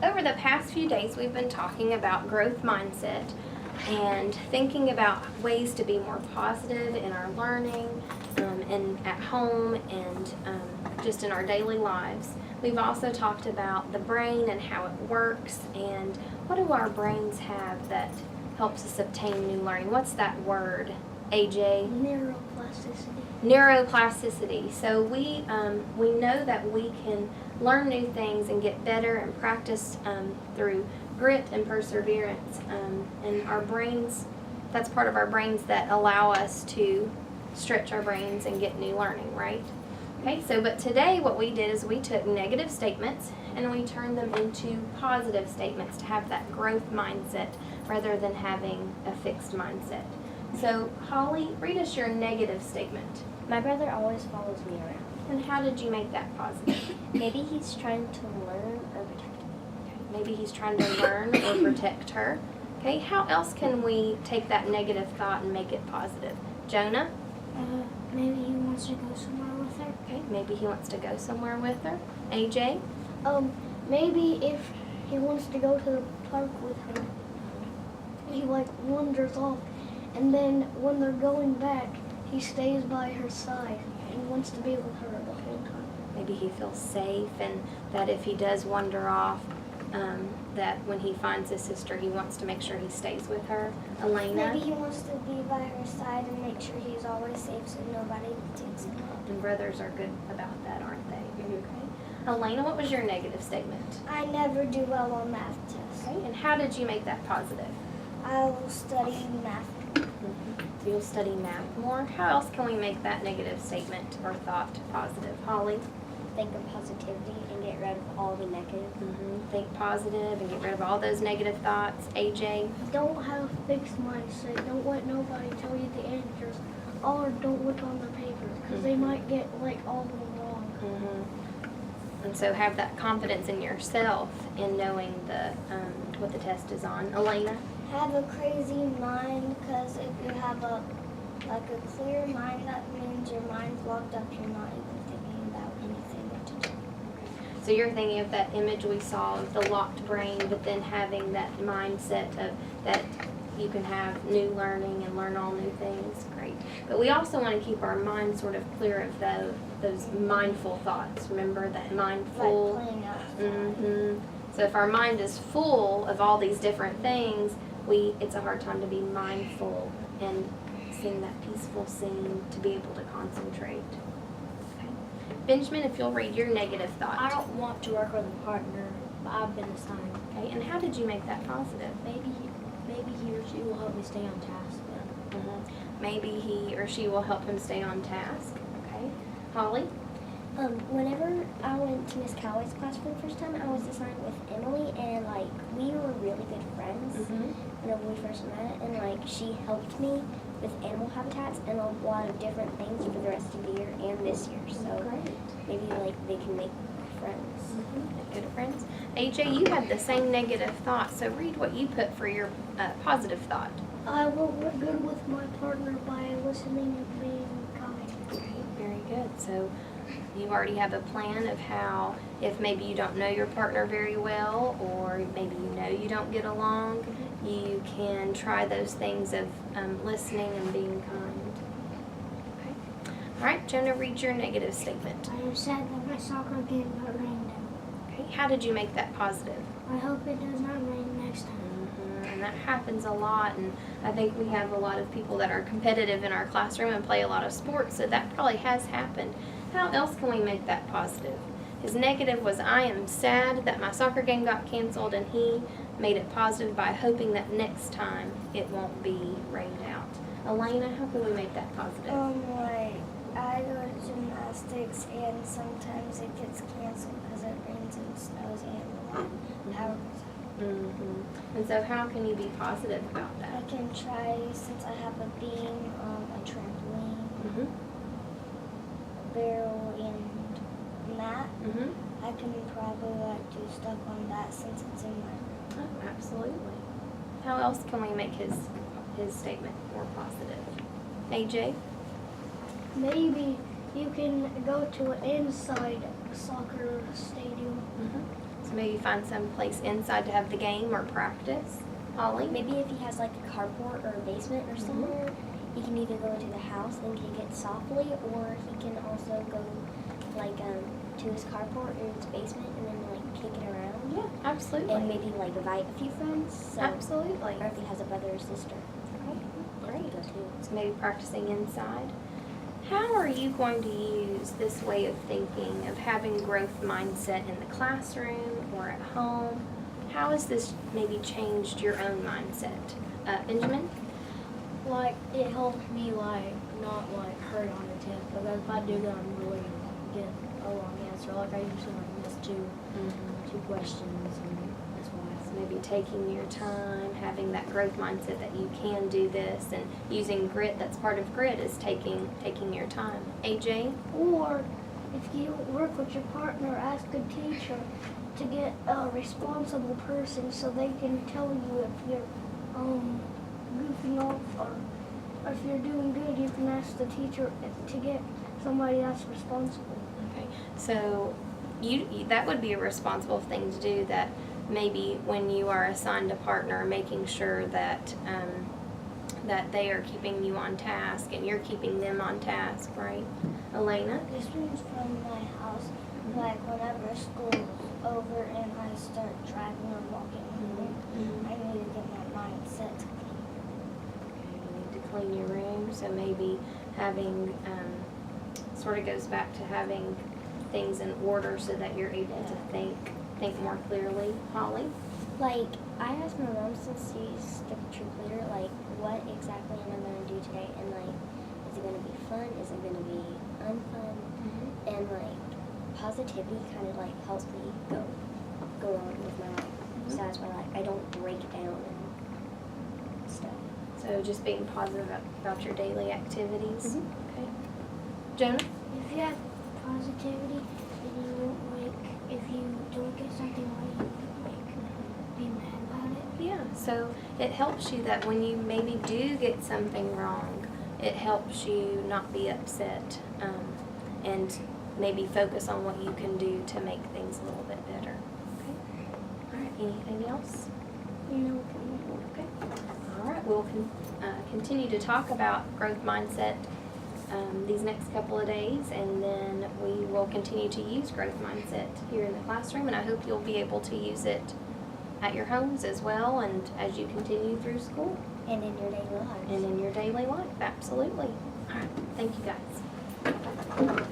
over the past few days, we've been talking about growth mindset and thinking about ways to be more positive in our learning and at home and just in our daily lives. We've also talked about the brain and how it works and what do our brains have that helps us obtain new learning. What's that word, AJ? Neuroplasticity. Neuroplasticity. So we know that we can learn new things and get better and practice through grit and perseverance. And our brains, that's part of our brains that allow us to stretch our brains and get new learning, right? Okay, so but today what we did is we took negative statements and we turned them into positive statements to have that growth mindset rather than having a fixed mindset. So Holly, read us your negative statement. My brother always follows me around. And how did you make that positive? Maybe he's trying to learn or protect me. Okay, maybe he's trying to learn or protect her. Okay, how else can we take that negative thought and make it positive? Jonah? Maybe he wants to go somewhere with her. Okay, maybe he wants to go somewhere with her. AJ? Maybe if he wants to go to the park with her, he wanders off, and then when they're going back, he stays by her side and wants to be with her the whole time. Maybe he feels safe and that if he does wander off, that when he finds his sister, he wants to make sure he stays with her. Elena? Maybe he wants to be by her side and make sure he's always safe so nobody takes him out. And brothers are good about that, aren't they? Okay. Elena, what was your negative statement? I never do well on math tests. Okay, and how did you make that positive? I will study math. So you'll study math more. How else can we make that negative statement or thought positive? Holly? Think of positivity and get rid of all the negative. Think positive and get rid of all those negative thoughts. AJ? Don't have a fixed mindset. Don't let nobody tell you the answers. Or don't look on the papers because they might get all of them wrong. And so have that confidence in yourself in knowing what the test is on. Elena? Have a crazy mind, because if you have a clear mind, that means your mind's locked up. You're not even thinking about anything what to do. So you're thinking of that image we saw of the locked brain, but then having that mindset of that you can have new learning and learn all new things. Great. But we also want to keep our mind sort of clear of those mindful thoughts. Remember that mindful? Like playing outside. So if our mind is full of all these different things, it's a hard time to be mindful and sing that peaceful scene to be able to concentrate. Okay. Benjamin, if you'll read your negative thought. I don't want to work with a partner, but I've been assigned. Okay, and how did you make that positive? Maybe he or she will help me stay on task. Maybe he or she will help him stay on task. Okay. Holly? Whenever I went to Miss Calloway's class for the first time, I was assigned with Emily, and we were really good friends whenever we first met, and she helped me with animal habitats and a lot of different things for the rest of the year and this year. So maybe they can make friends. Good friends. AJ, you had the same negative thought, so read what you put for your positive thought. I will work good with my partner by listening and being kind. Okay, very good. So you already have a plan of how, if maybe you don't know your partner very well, or maybe you don't get along, you can try those things of listening and being kind. Okay. All right, Jonah, read your negative statement. I am sad that my soccer game got rained out. Okay, how did you make that positive? I hope it does not rain next time. And that happens a lot, and I think we have a lot of people that are competitive in our classroom and play a lot of sports, so that probably has happened. How else can we make that positive? His negative was, I am sad that my soccer game got canceled, and he made it positive by hoping that next time it won't be rained out. Elena, how can we make that positive? I go to gymnastics and sometimes it gets canceled because it rains and snows and power goes out. And so how can you be positive about that? I can try, since I have a beam, a trampoline, barrel, and mat. I can probably do stuff on that since it's in my room. Oh, absolutely. How else can we make his statement more positive? AJ? Maybe you can go to an inside soccer stadium. So maybe find some place inside to have the game or practice. Holly? Maybe if he has like a carport or a basement or somewhere, he can either go into the house and kick it softly, or he can also go like to his carport or his basement and then like kick it around. Yeah, absolutely. And maybe like invite a few friends. So, Absolutely. or if he has a brother or sister. Great. Go too. So maybe practicing inside. How are you going to use this way of thinking, of having growth mindset in the classroom or at home? How has this maybe changed your own mindset? Benjamin? Like, it helps me, like, not, like, hurt on a test, because if I do that, I'm really gonna get a wrong answer. Like, I usually, like, miss two questions, and that's why. So maybe taking your time, having that growth mindset that you can do this, and using grit. That's part of grit, is taking your time. AJ? Or, if you work with your partner, ask a teacher to get a responsible person so they can tell you if you're goofing off or if you're doing good. You can ask the teacher to get somebody that's responsible. Okay, so you that would be a responsible thing to do, that maybe when you are assigned a partner, making sure that that they are keeping you on task and you're keeping them on task, right? Elena? This one's from my house. Like whenever school's over and I start driving or walking home, I need to get my mindset to clean. You need to clean your room, so maybe having, sort of goes back to having things in order so that you're able to think more clearly. Holly? Like, I asked my mom, since she's the troop leader, like, what exactly am I going to do today? And, like, is it going to be fun? Is it going to be unfun? And, like, positivity kind of, like, helps me go on with my life. So that's why, like, I don't break down and stuff. So just being positive about your daily activities. Okay. Jonah? If you have positivity and you won't, like, if you don't get something right, you won't, like, be mad about it. Yeah, so it helps you that when you maybe do get something wrong, it helps you not be upset, and maybe focus on what you can do to make things a little bit better. Okay. All right. Anything else? No. Okay. All right. We'll continue to talk about growth mindset these next couple of days, and then we will continue to use growth mindset here in the classroom, and I hope you'll be able to use it at your homes as well, and as you continue through school. And in your daily lives. And in your daily life, absolutely. All right. Thank you, guys.